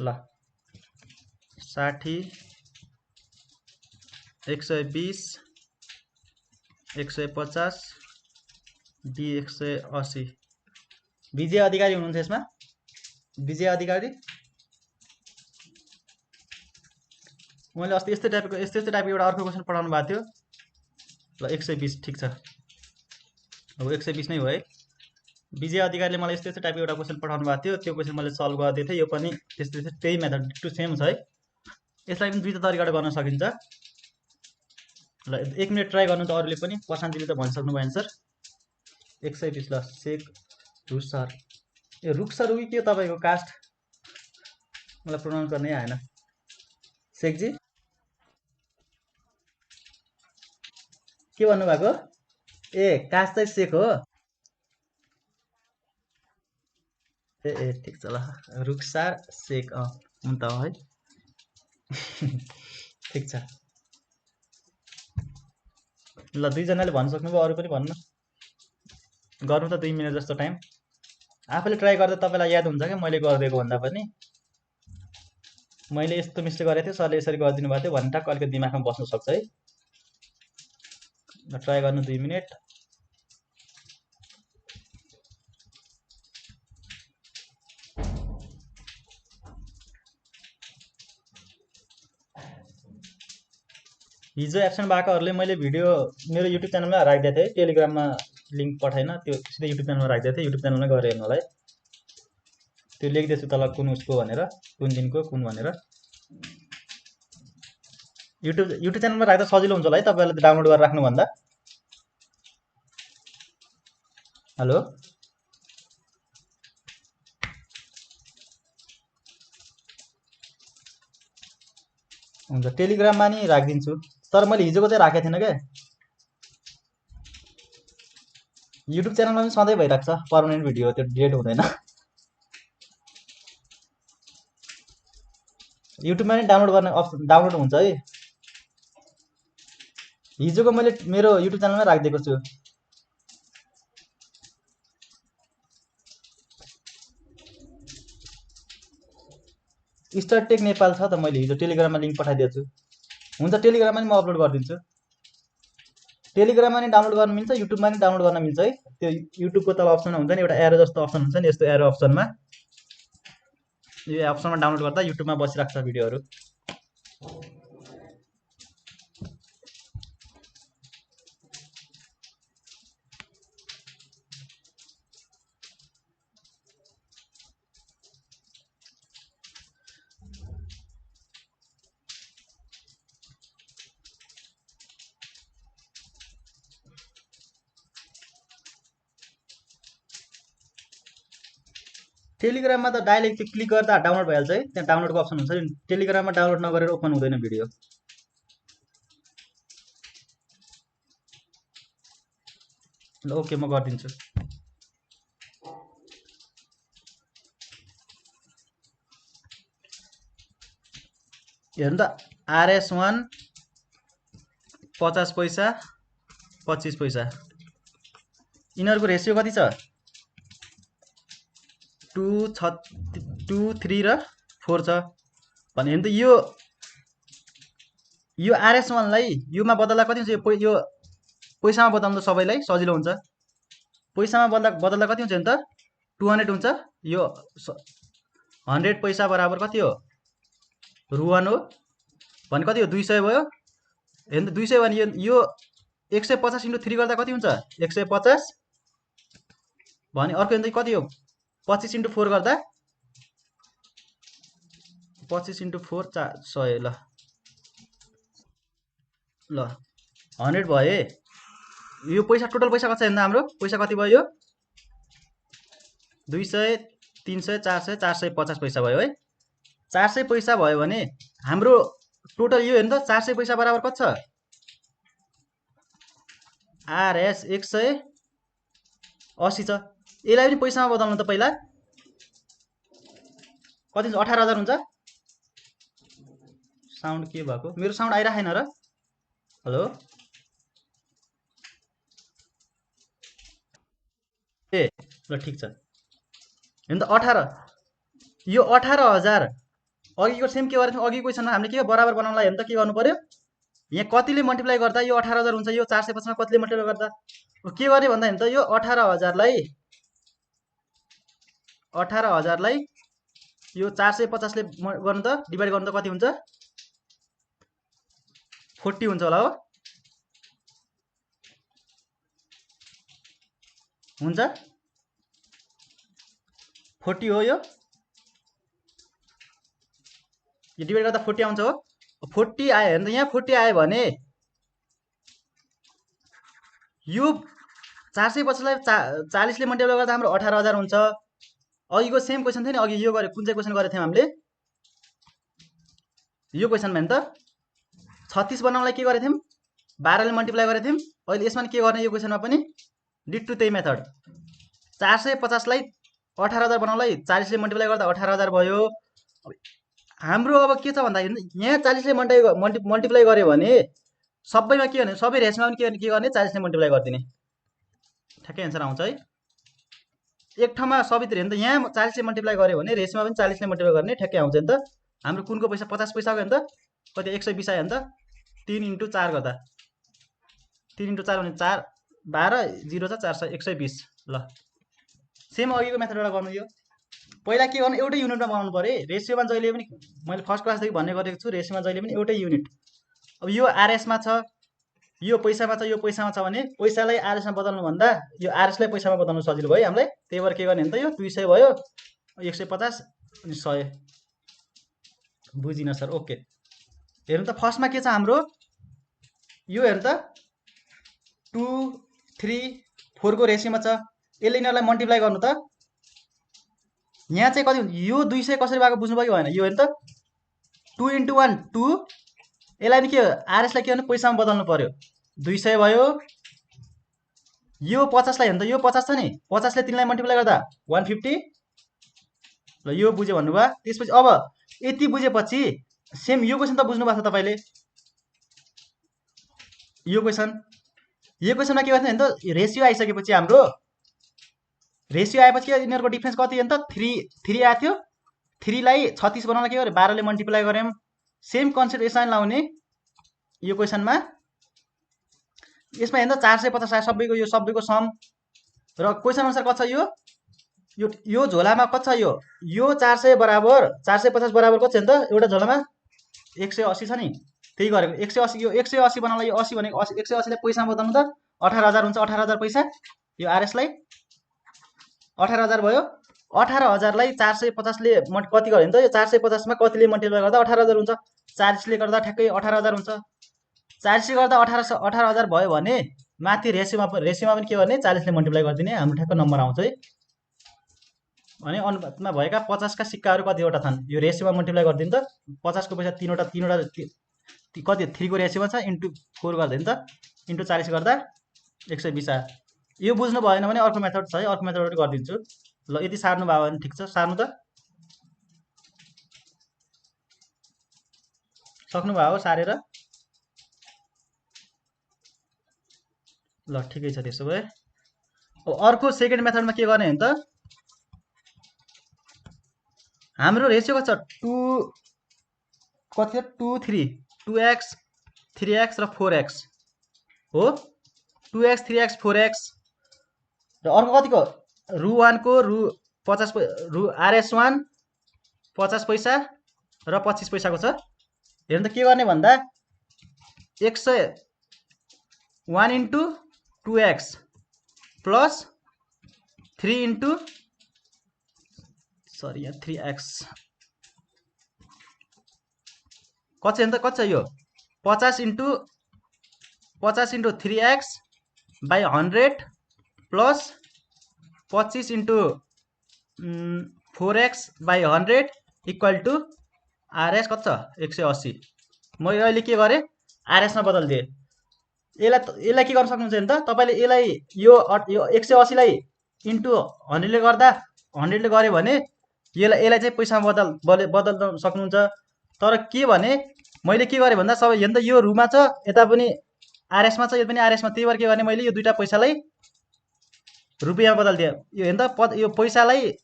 ल 60 120 150 डी 180 विजय अधिकारी हुनुहुन्छ यसमा? विजय अधिकारी मैले अस्ति यस्तै टाइपको एउटा अर्को क्वेसन पढाउनु भएको थियो। ल 120 ठिक छ, अब 120 नै हो है। विजय अधिकारीले मलाई यस्तै टाइपको एउटा क्वेसन पठाउनु भएको थियो, त्यो क्वेसन मैले सल्भ गरिदिएको थिएँ। यो पनि त्यही मेथड टु सेम छ है। यसलाई पनि दुईटा तरिकाबाट गर्न सकिन्छ। ल 1 मिनट ट्राई गर्नु त अरूले पनि। प्रशान्तजीले त भनिसक्नु भयो एन्सर 120। ल शेख रुसर, यो रुक्सर उही के तपाईँको कास्ट मलाई प्रोनाउन्स गर्नै आएन। शेखजी के भन्नुभएको? ए कास्ट चाहिँ शेख हो। ए ठिक छ। ल रुक्सार शेख हुन्छ है। ठिक छ। ल दुईजनाले भनिसक्नुभयो, अरू पनि भन्नु। गर्नु त 2 मिनट जस्तो टाइम। आफूले ट्राई गर्दा तपाईँलाई याद हुन्छ क्या मैले गरिदिएको भन्दा पनि। मैले यस्तो मिस्टेक गरेको थिएँ, सरले यसरी गरिदिनु भएको थियो भन्ने टक्क अलिकति दिमागमा बस्नु सक्छ है। ल ट्राई गर्नु 2 मिनट। हिजो एब्सेन्ट भएकोहरूले मैले भिडियो मेरो युट्युब च्यानलमा राखिदिएको थिएँ। टेलिग्राममा लिङ्क पठाइन, त्यो सिधै युट्युब च्यानलमा राखिदिएको थिएँ। युट्युब च्यानलमै गएर हेर्नु होला है। त्यो लेखिदिएछु तल कुन उसको भनेर, कुन दिनको कुन भनेर। युट्युब च्यानलमा राख्दा सजिलो हुन्छ होला है तपाईँहरूले डाउनलोड गरेर राख्नुभन्दा। हेलो हुन्छ, टेलिग्राममा नि राखिदिन्छु। तर मैले हिजोको चाहिँ राखेको थिइनँ क्या। युट्युब च्यानलमा पनि सधैँ भइरहेको छ, पर्मानेन्ट भिडियो, त्यो डेट हुँदैन। युट्युबमा नि डाउनलोड गर्ने अप्सन डाउनलोड हुन्छ है। हिजोको मैले मेरो युट्युब च्यानलमै राखिदिएको छु। स्टार टेक नेपाल छ त, मैले हिजो टेलिग्राममा लिङ्क पठाइदिएको छु। हुन्छ, टेलिग्राममा नि म अपलोड गरिदिन्छु। टेलिग्राममा नि डाउनलोड गर्न मिल्छ, युट्युबमा नि डाउनलोड गर्न मिल्छ है। त्यो युट्युबको तल अप्सन हुन्छ नि, एउटा एरो जस्तो अप्सन हुन्छ नि, यस्तो एरो अप्सनमा, यो अप्सनमा डाउनलोड गर्दा युट्युबमा बसिरहेको छ भिडियोहरू। टेलिग्राममा त डाइरेक्ट त्यो क्लिक गर्दा डाउनलोड भइहाल्छ है। त्यहाँ डाउनलोडको अप्सन हुन्छ नि। टेलिग्राममा डाउनलोड नगरेर ओपन हुँदैन भिडियो। ल ओके, म गरिदिन्छु। हेर्नु त, RS1 50 पैसा 25 पैसा, यिनीहरूको रेसियो कति छ? 2 3 र 4 छ भने त यो RS1 लाई युमा बदल्दा कति हुन्छ? यो पैसामा बदल्दा सबैलाई सजिलो हुन्छ। पैसामा बदल्दा कति हुन्छ त? 200 हुन्छ। यो 100 पैसा बराबर कति हो? रु1 हो भने कति हो? 200 भयो। हेर्नु 200 भने यो 150 × 3 गर्दा कति हुन्छ? 150 भने अर्को कति हो? 25 × 4 गर्दा 25 × 4 100 ल 100 भयो। यो पैसा टोटल पैसा कति छ हेर्दा हाम्रो पैसा कति भयो यो 200 300 400 450 पैसा भयो है। 400 पैसा भयो भने हाम्रो टोटल यो हेर्नु त 400 पैसा बराबर कति छ आरएस 180 छ। यसलाई पनि पैसामा बदल्नु त पहिला कति 18000 हुन्छ। साउन्ड के भएको मेरो साउन्ड आइराखेन र हेलो ए ल ठीक छ हेर्नु त 18 यो 18000 अघिको सेम के गरेको अघिको क्वेसनमा हामीले के बराबर बनाउनलाई हेर्नु त के गर्नु पर्यो यहाँ कतिले मल्टिप्लाई गर्दा यो 18000 हुन्छ यो 450 मा कतिले मल्टिप्लाई गर्दा के गर्ने भन्दा हेर्नु त यो 18000 लाई यो 450 ले गर्नु त डिभाइड गर्नु त कति हुन्छ 40 हुन्छ होला हो हुन्छ 40 हो यो डिभाइड गर्दा 40 आउँछ हो 40 आयो हेर्नु त यहाँ 40 आयो भने यो 450 लाई 40 ले मल्टिप्लाई गर्दा हाम्रो 18000 हुन्छ। अघिको सेम क्वेसन थियो नि अघि यो गरे कुन चाहिँ क्वेसन गरेको थियौं हामीले यो क्वेसनमा हेर्नु त 36 बनाउनलाई के गरेको थियौं 12 ले मल्टिप्लाई गरेको थियौं। अहिले यसमा के गर्ने यो क्वेसनमा पनि डिड टु त्यही मेथड 450 लाई 18000 बनाउनलाई 40 ले मल्टिप्लाई गर्दा 18000 भयो। हाम्रो अब के छ भन्दा यहाँ 40 ले मल्टिप्लाई गर्यो भने सबैमा के गर्ने सबै रेसमा पनि के गर्ने 40 ले मल्टिप्लाई गर्दिने ठ्याक्कै आन्सर आउँछ है। एक ठाउँमा सबैतिर हेर्नु त यहाँ 40 ले मल्टिप्लाई गर्यो भने रेसमा पनि 40 ले मल्टिप्लाई गर्ने ठ्याक्कै आउँछ नि त। हाम्रो कुनको पैसा 50 पैसा हो नि त कति 120 आयो नि त 3 × 4 गर्दा 3 × 4 भने 4 12 0 छ 400 120 ल सेम अघिको मेथडबाट गर्नु यो पहिला के गर्नु एउटै युनिटमा बनाउनु पर्यो रेसियोमा जहिले पनि मैले फर्स्ट क्लासदेखि भन्ने गरेको छु रेसियोमा जहिले पनि एउटै युनिट। अब यो आरएस मा छ यो पैसामा छ यो पैसामा छ भने पैसालाई आरएस मा बदल्नु भन्दा यो आरएस लाई पैसामा बदल्नु सजिलो भयो हामीलाई त्यही भएर के गर्ने नि त यो 200 भयो 150 अनि 100 बुझिन सर ओके। हेर्नु त फर्स्टमा के छ हाम्रो यो हेर्नु त 2 3 4 को रेसियोमा छ यसले यिनीहरुलाई मल्टिप्लाई गर्नु त यहाँ चाहिँ कति हुन्छ यो 200 कसरी भएको बुझ्नु भयो भएन यो हेर्नु त 2 × 1 2 यसलाई नि के आरएस लाई के गर्नु पैसामा बदल्नु पर्यो 200 भयो। यो 50 लाई हेर्नु त यो 50 छ नि 50 ले 3 लाई मल्टिप्लाई गर्दा 150 ल यो बुझ्यो भन्नुभयो। त्यसपछि अब यति बुझेपछि सेम यो क्वेशन त बुझ्नु भएको छ तपाईले यो क्वेशनमा के गर्ने नि त रेशियो आइसकेपछि हाम्रो रेशियो आएपछि के यिनीहरुको डिफरेन्स कति हो नि त 3 आएको थियो 3 लाई 36 बनाउनलाई के गरे 12 ले मल्टिप्लाई गर्यौं सेम कन्सेप्ट यसमा लाउने यो क्वेशनमा यसमा हेर्नु 450 आयो सबैको यो सबैको सम र क्वेशन अनुसार कति छ यो झोलामा कति छ यो 400 बराबर 450 बराबर कति छ नि त एउटा झोलामा 180 छ नि त्यही गरेको 180 यो 180 बनाउनलाई यो 80 भनेको 180 लाई पैसामा बदल्नु त 18000 हुन्छ 18000 पैसा यो आरएस लाई 18000 भयो 18000 लाई 450 ले कति गर्यो नि त यो 450 मा कतिले मल्टिप्लाई गर्दा 18000 हुन्छ 40 ले गर्दा ठ्याक्कै 18000 हुन्छ 40 ले गर्दा 18000 भयो भने माथि रेशियोमा पनि के गर्ने 40 ले मल्टिप्लाई गरिदिने हाम्रो ठ्याक्क नम्बर आउँछ है। अनि अनुपातमा भएका 50 का सिक्काहरु कतिवटा छन् यो रेशियोमा मल्टिप्लाई गरिदिनु त 50 को पैसा तीनवटा कति 3 को रेशियोमा छ इन्टु 4 गर्दिनु त इन्टु 40 गर्दा 120 आयो। यो बुझ्नु भएन भने अर्को मेथड छ है अर्को मेथडबाट गर्दिन्छु ल यदि सार्नु भयो भने ठीक छ सार्नु त सक्नु भयो सारेर ल ठिकै छ त्यसो भए। अब अर्को सेकेन्ड मेथडमा के गर्ने नि त हाम्रो रेशियो कति छ 2 कति छ 2 3 2x 3x र 4x हो 2x 3x 4x र अर्को कतिको रु 1 को रु 50 रु RS1 50 पैसा र 25 पैसाको छ। हेर्नु त के गर्ने भन्दा 100 1 × 2x प्लस 3 × सरी यहाँ 3x कति छ नि त, कति छ यो 50 into 3x by 100 plus 25 into 4x by 100 equal to RS कति छ 180। म अहिले के गरेँ आरएसमा बदलिदिएँ। यसलाई के गर्न सक्नुहुन्छ नि त तपाईँले यसलाई यो 180 लाई इन्टु 100 ले गर्दा 100 ले गऱ्यो भने यसलाई चाहिँ पैसामा बदल्न सक्नुहुन्छ। तर के भने मैले के गरेँ भन्दा सबै हेर्नु त यो रुमा छ, यता पनि आरएसमा छ, यो पनि आरएसमा, त्यही भएर के गर्ने मैले यो दुईटा पैसालाई रुपियाँमा बदलिदिएँ। यो हेर्नु त यो पैसालाई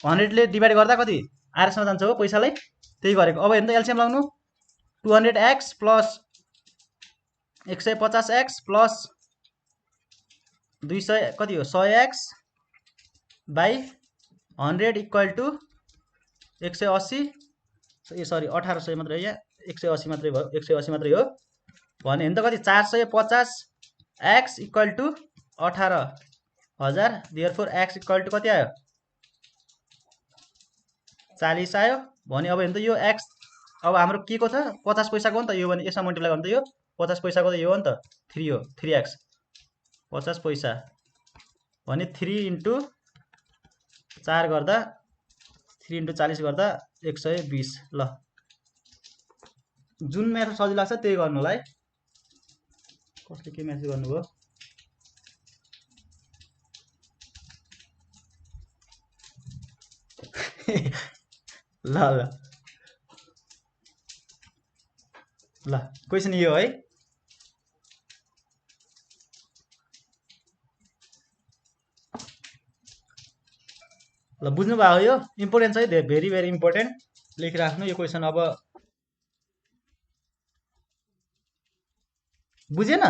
100 ले डिभाइड गर्दा कति आरएसमा जान्छ हो पैसालाई, त्यही गरेको। अब हेर्नु त एलसिएम लाउनु 200x प्लस 150x प्लस 200 कति हो 100x बाई 100 इक्वल टु 180 ए सरी 1800 मात्रै, यहाँ 180 मात्रै भयो, 180 मात्रै हो भने हेर्नु त कति 450x equal to 18,000। Therefore x equal to कति आयो 40 आयो भने अब हेर्नु त यो x अब हाम्रो के को छ 50 पैसाको हो नि त यो, भने यसमा मल्टिप्लाई गर्नु त यो 50 पैसाको त यो हो नि त 3 हो, 3x 50 पैसा भने 3 इन्टु 4 गर्दा 3 इन्टु 40 गर्दा 120। ल जुन मेथड सजिलो लाग्छ त्यही गर्नु होला है। कसले के मेसेज गर्नुभयो ल ल ल क्वेसन यो है। ल बुझ्नु भयो यो इम्पोर्टेन्ट छ है, भेरी भेरी इम्पोर्टेन्ट लेखिराख्नु यो क्वेसन। अब बुझेन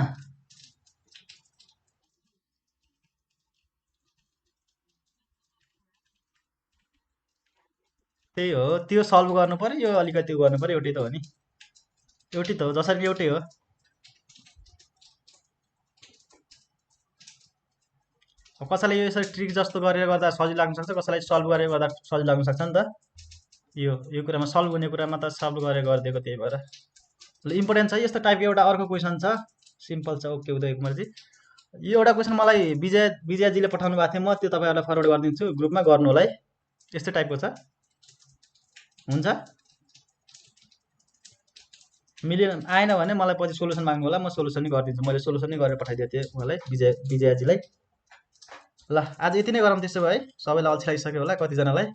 त्यही हो, त्यो सल्भ गर्नु पर्यो, यो अलिकति गर्नु पर्यो, एउटै त हो नि, एउटै त हो, जसरी एउटै हो। कसैलाई यो यसरी ट्रिक जस्तो गरेर गर्दा सजिलो लाग्न सक्छ, कसैलाई सल्भ गरेर गर्दा सजिलो लाग्न सक्छ नि त। यो कुरामा सल्भ हुने कुरामा त सल्भ गरेर गरिदिएको, त्यही भएर ल इम्पोर्टेन्ट छ। यस्तो टाइपको एउटा अर्को क्वेसन छ, सिम्पल छ, ओके उदय कुमारजी। यो एउटा क्वेसन मलाई विजयजीले पठाउनु भएको थियो, म त्यो तपाईँहरूलाई फरवर्ड गरिदिन्छु, ग्रुपमा गर्नु होला है। यस्तो टाइपको छ, हुन्छ मिलेन आएन भने मलाई पछि सोलुसन माग्नु होला, म सोलुसन नै गरिदिन्छु। मैले सोलुसन नै गरेर पठाइदिएको थिएँ उहाँलाई विजयजीलाई। ल आज यति नै गरौँ त्यसो भए है, सबैलाई अल्छी लागिसक्यो होला कतिजनालाई।